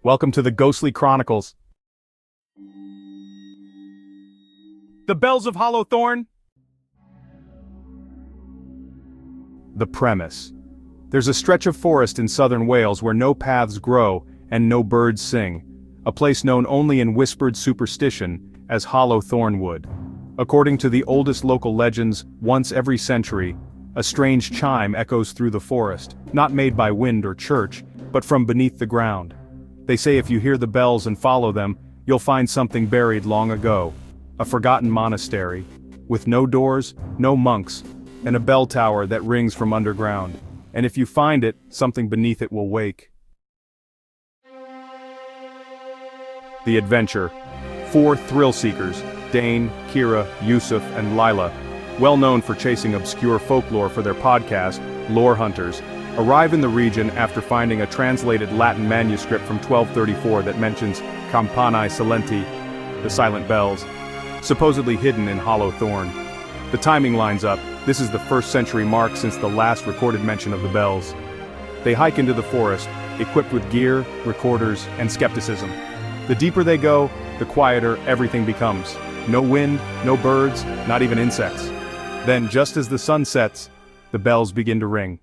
Welcome to the Ghostly Chronicles. The Bells of Hollow Thorn? The premise. There's a stretch of forest in southern Wales where no paths grow and no birds sing, a place known only in whispered superstition as Hollow Thorn Wood. According to the oldest local legends, once every century, a strange chime echoes through the forest, not made by wind or church, but from beneath the ground. They say if you hear the bells and follow them, you'll find something buried long ago. A forgotten monastery, with no doors, no monks, and a bell tower that rings from underground. And if you find it, something beneath it will wake. The adventure. 4 thrill seekers, Dane, Kira, Yusuf, and Lila, well known for chasing obscure folklore for their podcast, Lore Hunters, arrive in the region after finding a translated Latin manuscript from 1234 that mentions Campanae Silenti, the silent bells, supposedly hidden in Hollow Thorn. The timing lines up. This is the 1st century mark since the last recorded mention of the bells. They hike into the forest, equipped with gear, recorders, and skepticism. The deeper they go, the quieter everything becomes. No wind, no birds, not even insects. Then, just as the sun sets, the bells begin to ring.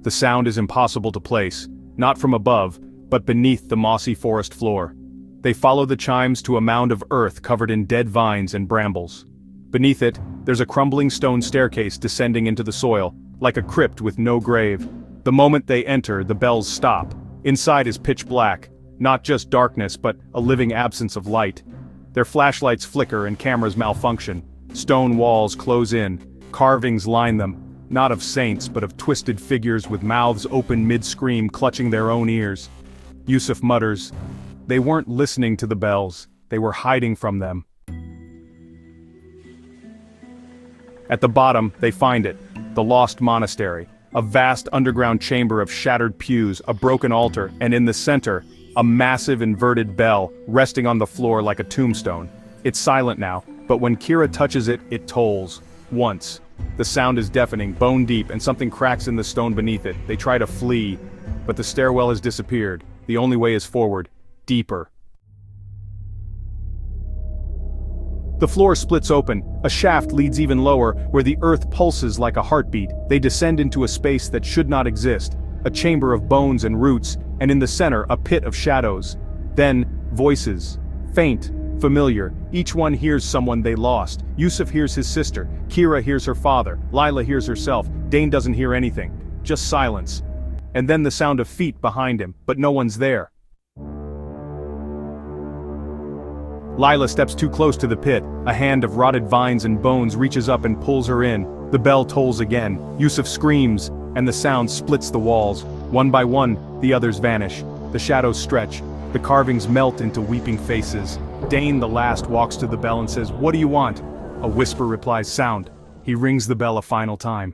The sound is impossible to place, not from above, but beneath the mossy forest floor. They follow the chimes to a mound of earth covered in dead vines and brambles. Beneath it, there's a crumbling stone staircase descending into the soil, like a crypt with no grave. The moment they enter, the bells stop. Inside is pitch black, not just darkness but a living absence of light. Their flashlights flicker and cameras malfunction. Stone walls close in, carvings line them. Not of saints, but of twisted figures with mouths open mid-scream clutching their own ears. Yusuf mutters, "They weren't listening to the bells, they were hiding from them." At the bottom, they find it, the lost monastery, a vast underground chamber of shattered pews, a broken altar, and in the center, a massive inverted bell, resting on the floor like a tombstone. It's silent now, but when Kira touches it, it tolls. Once. The sound is deafening, bone deep, and something cracks in the stone beneath it. They try to flee, but the stairwell has disappeared. The only way is forward, deeper. The floor splits open, a shaft leads even lower, where the earth pulses like a heartbeat. They descend into a space that should not exist, a chamber of bones and roots, and in the center a pit of shadows. Then, voices. Faint. Familiar, each one hears someone they lost. Yusuf hears his sister, Kira hears her father, Lila hears herself, Dane doesn't hear anything. Just silence. And then the sound of feet behind him, but no one's there. Lila steps too close to the pit, a hand of rotted vines and bones reaches up and pulls her in. The bell tolls again, Yusuf screams, and the sound splits the walls. One by one, the others vanish. The shadows stretch, the carvings melt into weeping faces. Dane, the last, walks to the bell and says, "What do you want?" A whisper replies, "Sound." He rings the bell a final time.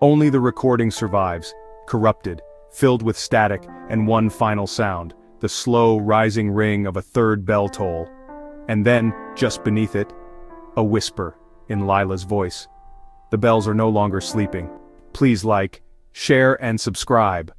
Only the recording survives, corrupted, filled with static, and one final sound, the slow, rising ring of a 3rd bell toll. And then, just beneath it, a whisper, in Lila's voice. The bells are no longer sleeping. Please like, share, and subscribe.